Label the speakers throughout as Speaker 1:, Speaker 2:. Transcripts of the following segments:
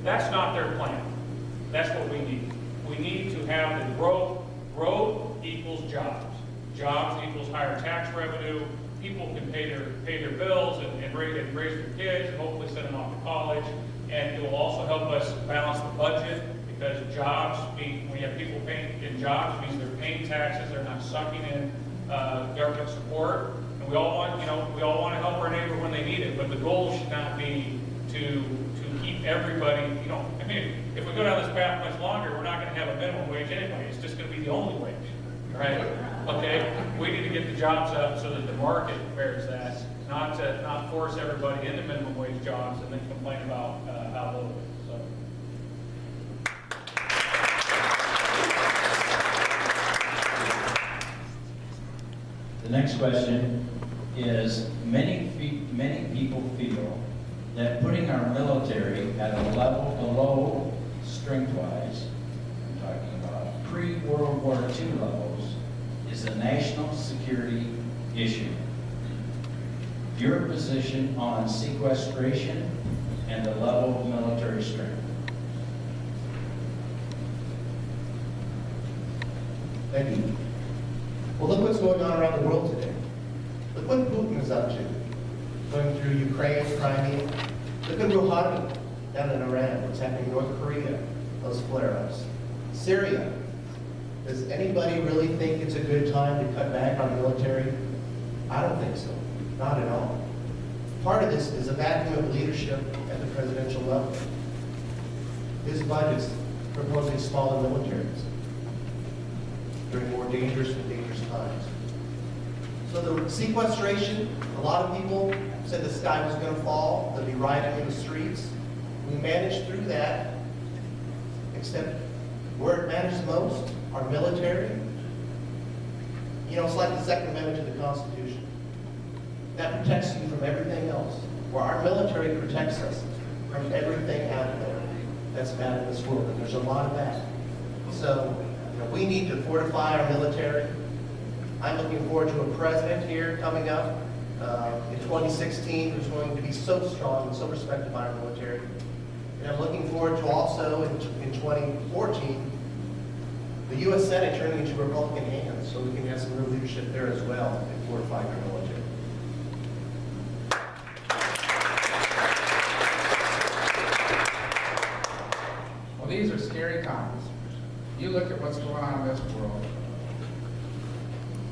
Speaker 1: That's not their plan. That's what we need. We need to have the growth. Growth equals jobs. Jobs equals higher tax revenue. People can pay their bills and raise their kids and hopefully send them off to college. And it will also help us balance the budget, because jobs mean, when you have people paying in jobs, means they're paying taxes, they're not sucking in government support. And we all want, we all want to help our neighbor when they need it, but the goal should not be to keep everybody, I mean, if we go down this path much longer, we're not going to have a minimum wage anyway. It's just going to be the only wage, right? Okay, we need to get the jobs up so that the market bears that, not force everybody into minimum wage jobs and then complain about how low it is. So.
Speaker 2: The next question is, many people feel that putting our military at a level below strength-wise, I'm talking about pre-World War II levels, is a national security issue. Your position on sequestration and the level of military strength.
Speaker 3: Thank you. Well, look what's going on around the world today. Look what Putin is up to. Going through Ukraine, Crimea. Look at Rouhani down in Iran. What's happening in North Korea, those flare-ups. Syria. Does anybody really think it's a good time to cut back on military? I don't think so. Not at all. Part of this is a vacuum of leadership at the presidential level. His budget's proposing smaller militaries during more dangerous and dangerous times. So the sequestration, a lot of people said the sky was going to fall, they'll be rioting in the streets. We managed through that, except where it matters most, our military. It's like the Second Amendment to the Constitution. That protects you from everything else. Where our military protects us from everything out there that's bad in this world, and there's a lot of that. So, we need to fortify our military. I'm looking forward to a president here coming up in 2016 who's going to be so strong and so respected by our military. And I'm looking forward to also in 2014 the U.S. Senate turning into Republican hands so we can have some real leadership there as well in fortifying our military.
Speaker 4: Well, these are scary times. You look at what's going on in this world,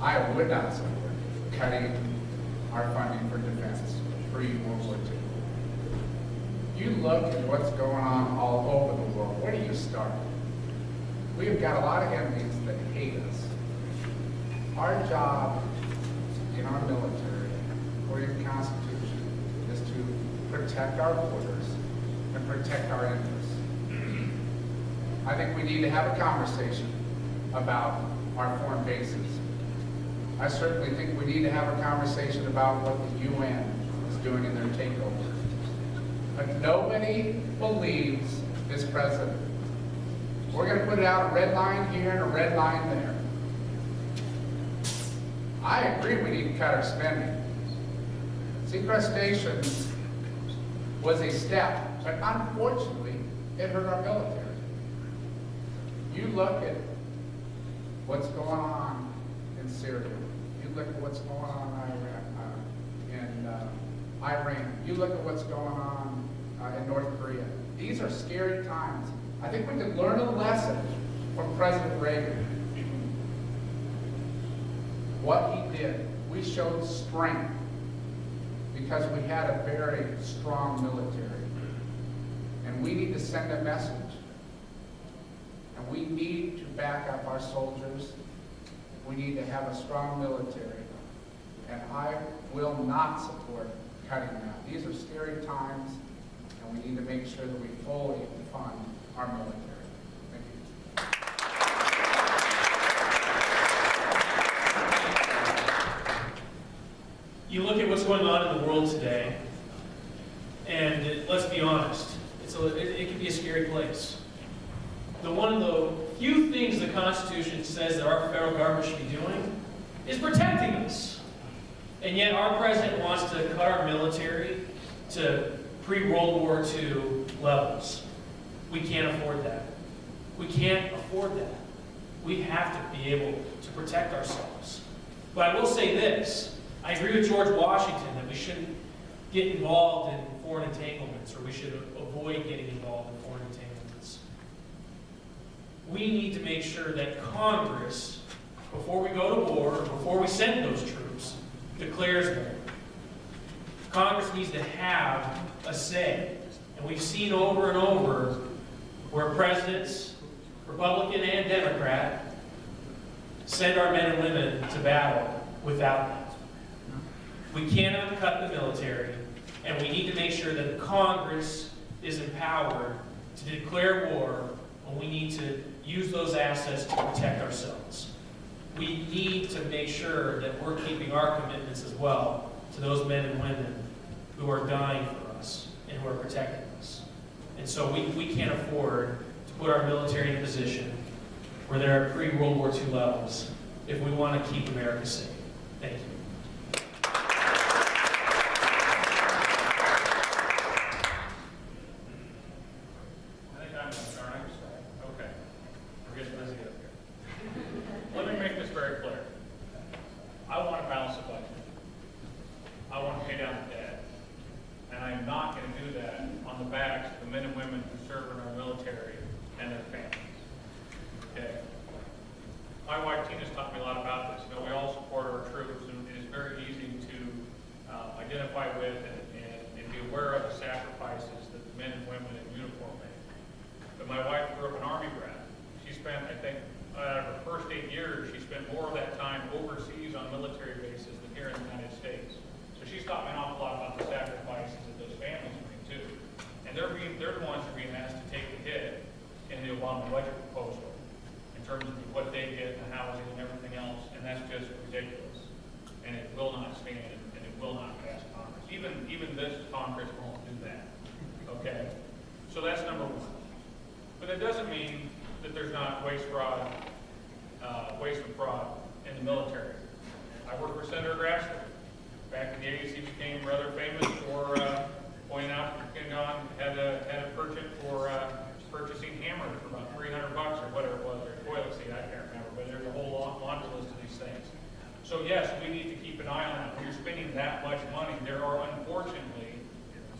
Speaker 4: I would not support cutting our funding for defense pre-World War II. You look at what's going on all over the world, where do you start? We've got a lot of enemies that hate us. Our job in our military, according to the Constitution, is to protect our borders and protect our interests. I think we need to have a conversation about our foreign bases. I certainly think we need to have a conversation about what the UN is doing in their takeover. But nobody believes this president. We're going to put out a red line here and a red line there. I agree we need to cut our spending. Sequestration was a step, but unfortunately, it hurt our military. You look at what's going on in Syria. You look at what's going on in Iran. You look at what's going on in North Korea. These are scary times. I think we could learn a lesson from President Reagan. What he did, we showed strength because we had a very strong military. And we need to send a message. And we need to back up our soldiers. We need to have a strong military. And I will not support cutting them out. These are scary times, and we need to make sure that we fully fund our military. Thank
Speaker 5: You look at what's going on in the world today, and let's be honest, it can be a scary place. One of the few things the Constitution says that our federal government should be doing is protecting us. And yet our president wants to cut our military to pre-World War II levels. We can't afford that. We can't afford that. We have to be able to protect ourselves. But I will say this. I agree with George Washington that we shouldn't get involved in foreign entanglements, or we should avoid getting involved in foreign entanglements. We need to make sure that Congress, before we go to war, or before we send those troops, declares war. Congress needs to have a say. And we've seen over and over where presidents, Republican and Democrat, send our men and women to battle without that. We cannot cut the military, and we need to make sure that Congress is empowered to declare war when we need to use those assets to protect ourselves. We need to make sure that we're keeping our commitments as well to those men and women who are dying for us and who are protecting us. And so we can't afford to put our military in a position where they're at pre-World War II levels if we want to keep America safe. Thank you.
Speaker 1: I think I'm starting. Okay. We're getting busy up here. Let me make this very clear. I want to balance the budget. I want to pay down the debt. And I'm not going to do that on the backs of the men and women who serve in our military and their families. Okay? My wife Tina's taught me a lot about this. You know, we all support our troops, and it's very easy to identify with and be aware of the sacrifices that the men and women in uniform make. But my wife grew up an Army brat. She spent, I think, out of her first 8 years, she spent more of that time overseas on military bases than here in the United States. So she's taught me an awful lot about the sacrifices that those families make too. And they're the ones who are being asked to take the hit in the Obama budget proposal in terms of what they get and the housing and everything else, and that's just ridiculous. And it will not stand, and it will not pass Congress. Even this Congress won't do that. Okay? So that's number one. But that doesn't mean that there's not waste and fraud in the military. I worked for Senator Grassley. Back in the 80s, he became rather famous for pointing out that the Pentagon had a purchase for purchasing hammers for about $300 or whatever it was, or toilet seat, I can't remember, but there's a whole laundry list of these things. So yes, we need to keep an eye on that. When you're spending that much money, there are unfortunately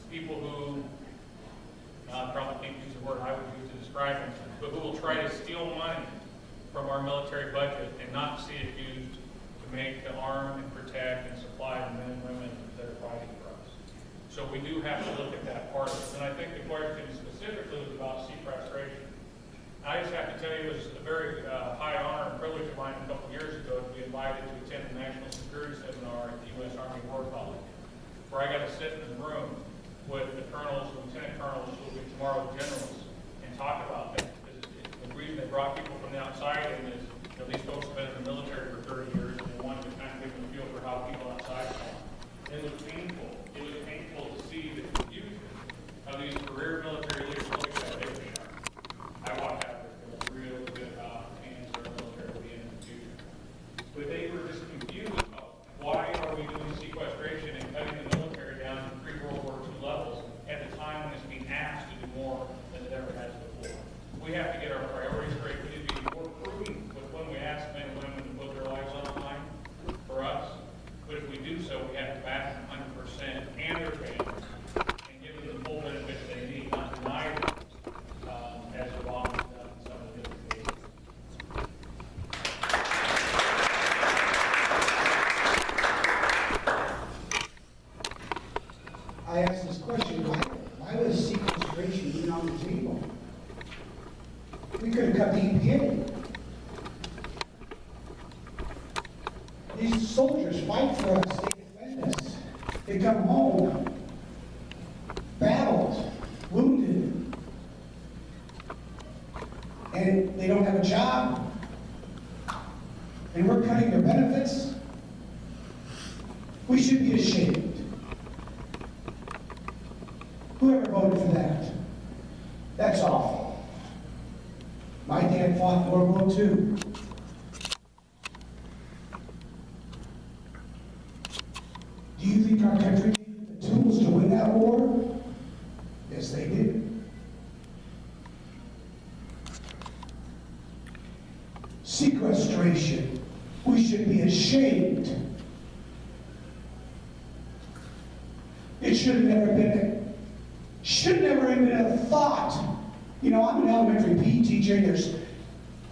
Speaker 1: people who, probably can't use the word I would use to describe them, but who will try to steal money from our military budget and not see it used to make, to arm and protect and supply the men and women that are fighting for us. So we do have to look at that part of it. And I think the question specifically was about sequestration. I just have to tell you, it was a very high honor and privilege of mine a couple years ago to be invited to attend the National Security Seminar at the U.S. Army War College, where I got to sit in the room with the colonels, lieutenant colonels, who will be tomorrow generals, and talk about that. The reason they brought people from the outside in is, you know, these folks have been in the military for 30 years, and they wanted to kind of give them a feel for how people outside are. It was painful. It was painful to see the confusion of these career military leaders. Look at that, they were sharp. I walked out there feeling real good about the hands of our military will be in the future. But they were just confused about why are we doing sequestration and cutting the military down to pre-World War II levels at the time when it's being asked to do more than it ever has before. We have to get our priorities straight. We need to be more prudent with when we ask men and women to put their lives on the line for us. But if we do so, we have to back them 100% and their families and give them the full benefits they need, not deny them, as Obama's done in some of the different cases.
Speaker 6: I asked this question, why was sequestration even on the table? We could have cut the EPA. These soldiers fight for us, they defend us. They come home, battled, wounded, and they don't have a job, and we're cutting their benefits. We should be ashamed. Whoever voted for that, that's awful. My dad fought in World War II. Do you think our country gave the tools to win that war? Yes, they did. sequestration. We should be ashamed. It should never have been a thought. You know, I'm an elementary PE teacher, and there's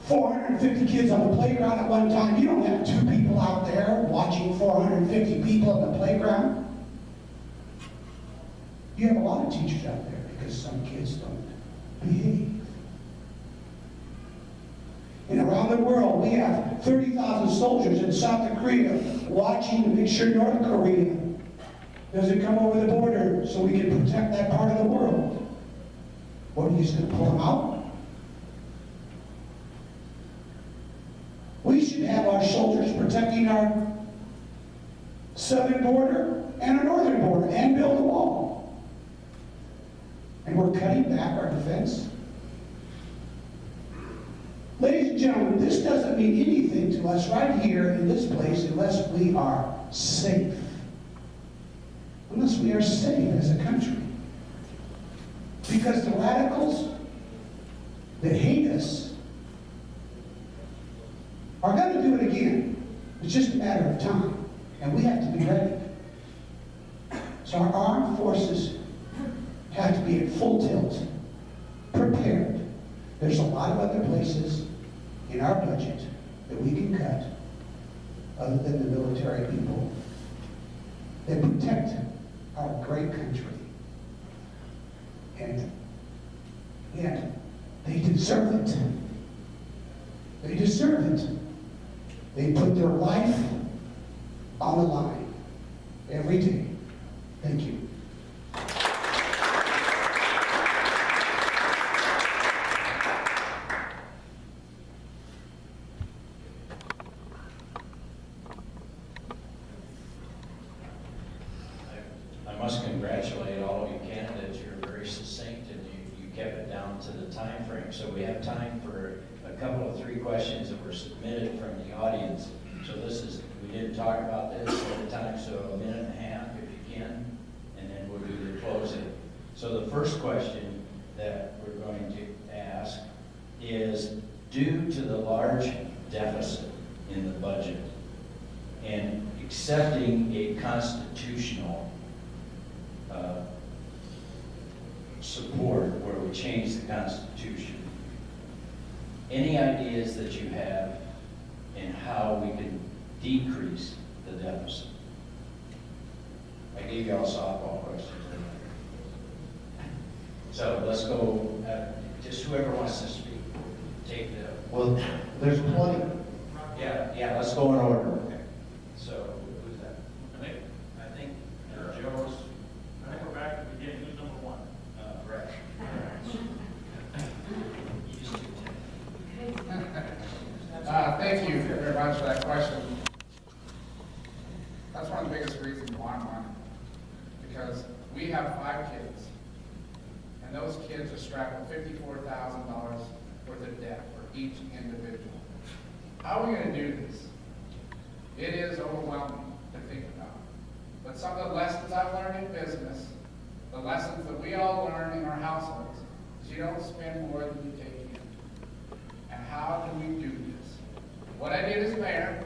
Speaker 6: 450 kids on the playground at one time. You don't have 2 people out there watching 450 people on the playground. You have a lot of teachers out there because some kids don't behave. And around the world, we have 30,000 soldiers in South Korea watching to make sure North Korea doesn't come over the border so we can protect that part of the world. What, are you just going to pull them out? We should have our soldiers protecting our southern border and our northern border and build a wall. And we're cutting back our defense. Ladies and gentlemen, this doesn't mean anything to us right here in this place unless we are safe. Unless we are safe as a country. Because the radicals that hate us are going to do it again. It's just a matter of time. And we have to be ready. So our armed forces have to be at full tilt, prepared. There's a lot of other places in our budget that we can cut, other than the military people, that protect our great country. And they deserve it. They deserve it. They put their life on the line every day. Thank you.
Speaker 2: I must congratulate all of you candidates. You're very succinct and you kept it down to the time frame. So we have time for a couple of 3 questions that were submitted from the audience. So we didn't talk about this at the time, so a minute and a half if you can, and then we'll do the closing. So the first question that we're going to ask is, due to the large deficit in the budget and accepting a constitutional support where we change the Constitution, any ideas that you have in how we can decrease the deficit? I gave you all softball questions. So let's go, just whoever wants to speak, take the...
Speaker 3: Well, there's plenty.
Speaker 2: Yeah, let's go in order. So, who's that? I think Joe's...
Speaker 1: I think we're back to the beginning. Who's number 1?
Speaker 2: Brett. You just do 10.
Speaker 4: Thank you very much for that question. That's one of the biggest reasons why I'm running. Because we have 5 kids, and those kids are strapped with $54,000 worth of debt for each individual. How are we going to do this? It is overwhelming to think about. But some of the lessons I've learned in business, the lessons that we all learn in our households, is you don't spend more than you take in. And how do we do this? What I did as mayor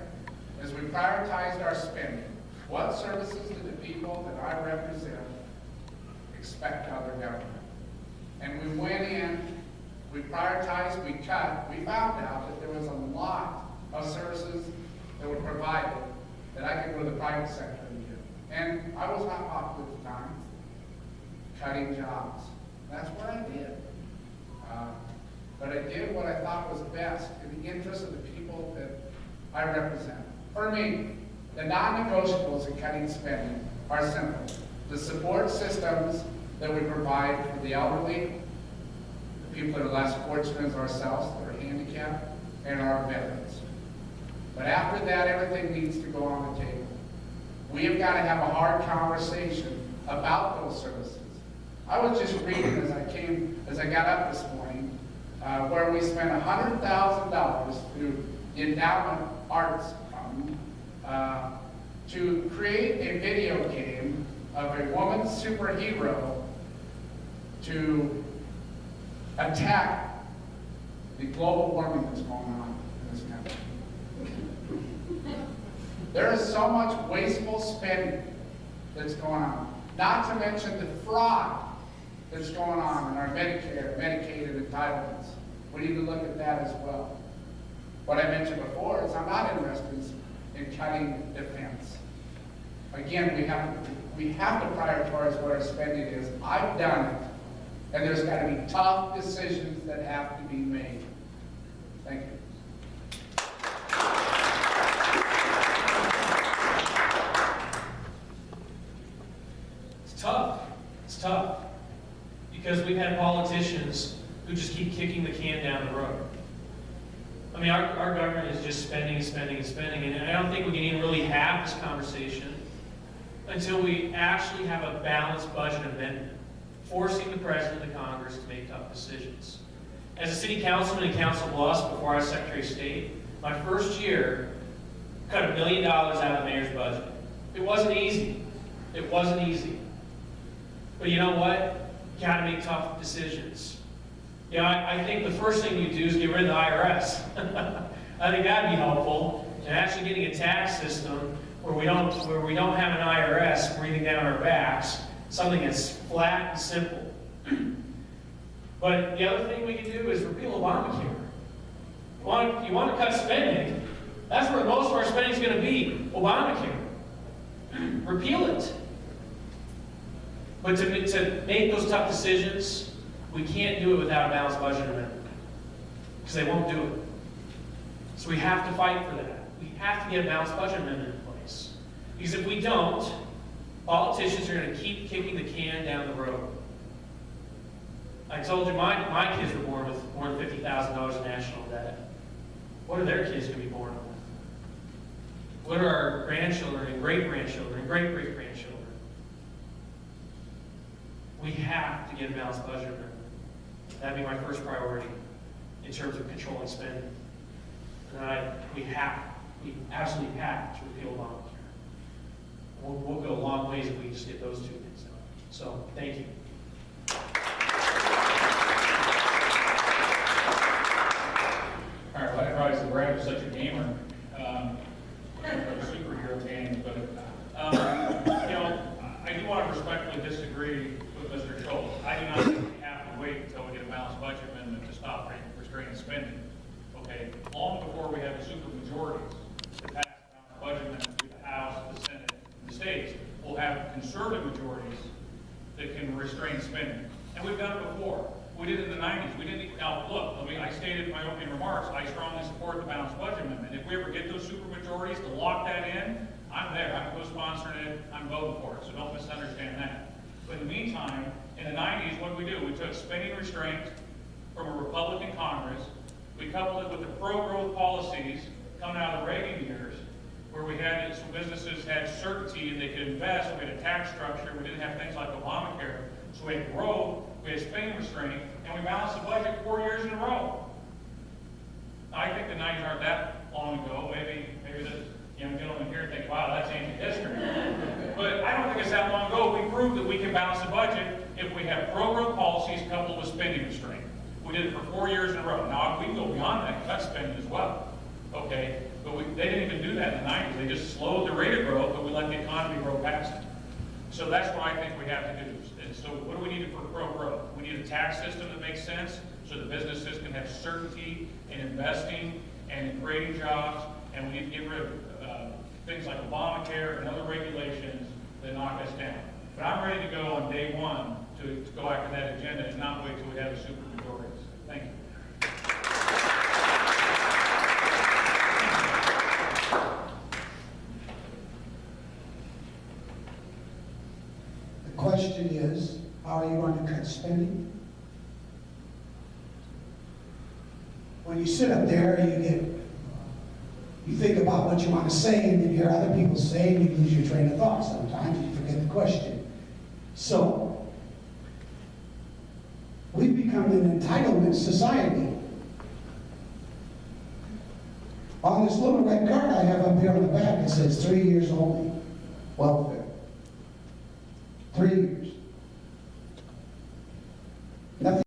Speaker 4: is we prioritized our spending. What services do the people that I represent expect out of their government? And we went in, we prioritized, we cut. We found out that there was a lot of services that were provided that I could go to the private sector and do. And I was not popular at the time, cutting jobs. That's what I did. But I did what I thought was best in the interest of the people that I represent. For me, the non-negotiables in cutting spending are simple. The support systems that we provide for the elderly, the people that are less fortunate as ourselves, that are handicapped, and our veterans. But after that, everything needs to go on the table. We have got to have a hard conversation about those services. I was just reading as I got up this morning, where we spent $100,000 through the Endowment Arts Fund to create a video game of a woman superhero to attack the global warming that's going on. this country. There is so much wasteful spending that's going on, not to mention the fraud that's going on in our Medicare, Medicaid, and entitlements. We need to look at that as well. What I mentioned before is I'm not interested in cutting defense. Again, we have to prioritize what our spending is. I've done it, and there's got to be tough decisions that have to be made. Thank you.
Speaker 5: It's tough. It's tough. Because we've had politicians who just keep kicking the can down the road. I mean, our government is just spending and spending and spending, and I don't think we can even really have this conversation until we actually have a balanced budget amendment, forcing the President and the Congress to make tough decisions. As a city councilman in Council Bluffs, before I was Secretary of State, my first year cut $1 million out of the mayor's budget. It wasn't easy. It wasn't easy. But you know what? You got to make tough decisions. You know, I think the first thing you do is get rid of the IRS. I think that'd be helpful, and actually getting a tax system where we don't have an IRS breathing down our backs, something that's flat and simple. But the other thing we can do is repeal Obamacare. You want to cut spending? That's where most of our spending is going to be. Obamacare. Repeal it. But to make those tough decisions, we can't do it without a balanced budget amendment, because they won't do it. So we have to fight for that. We have to get a balanced budget amendment in place. Because if we don't, politicians are going to keep kicking the can down the road. I told you my kids were born with more than $50,000 in national debt. What are their kids going to be born with? What are our grandchildren and great-grandchildren and great-great-grandchildren? We have to get a balanced budget amendment. That'd be my first priority in terms of controlling spending. And we absolutely have to repeal Obamacare. We'll go a long ways if we just get those two things done. So, thank you.
Speaker 1: All right, well, I didn't realize that Brad was such a gamer. Superhero game, but you know, I do want to respectfully disagree with Mr. Schultz. I do not think we have to wait until we get a balanced budget amendment to stop restraining spending. Okay, long before we have the supermajorities to pass a balanced budget amendment through the House, the Senate, and the states, we'll have conservative majorities that can restrain spending. And we've done it before. We did it in the 90s. We didn't, now look, I stated in my opening remarks, I strongly support the balanced budget amendment. If we ever get those supermajorities to lock that in, I'm there. I'm co-sponsoring it. I'm voting for it. So don't misunderstand that. But in the meantime, in the 90s, what did we do? We took spending restraint from a Republican Congress. We coupled it with the pro-growth policies coming out of the Reagan years, where we had some businesses had certainty and they could invest. We had a tax structure. We didn't have things like Obamacare. So we had growth, we had spending restraint, and we balanced the budget 4 years in a row. Now, I think the 90s aren't that long ago. Maybe this young gentleman here thinks, wow, that's ancient history. But I don't think it's that long ago. We proved that we can balance the budget if we have pro-growth policies coupled with spending restraint. We did it for 4 years in a row. Now, we can go beyond that and cut spending as well. Okay? But they didn't even do that in the 90s. They just slowed the rate of growth, but we let the economy grow past it. So that's what I think we have to do. And so what do we need for pro-growth? We need a tax system that makes sense so the businesses can have certainty in investing and in creating jobs. And we need to get rid of things like Obamacare and other regulations that knock us down. But I'm ready to go on day one to go after that agenda and not wait till we have a supermajorities. Thank you.
Speaker 6: The question is, how are you going to cut spending? When you sit up there, you think about what you want to say, and then you hear other people say, and you lose your train of thought sometimes, you forget the question. So, we've become an entitlement society. On this little red card I have up here on the back, it says 3 years only, welfare. 3 years. Nothing.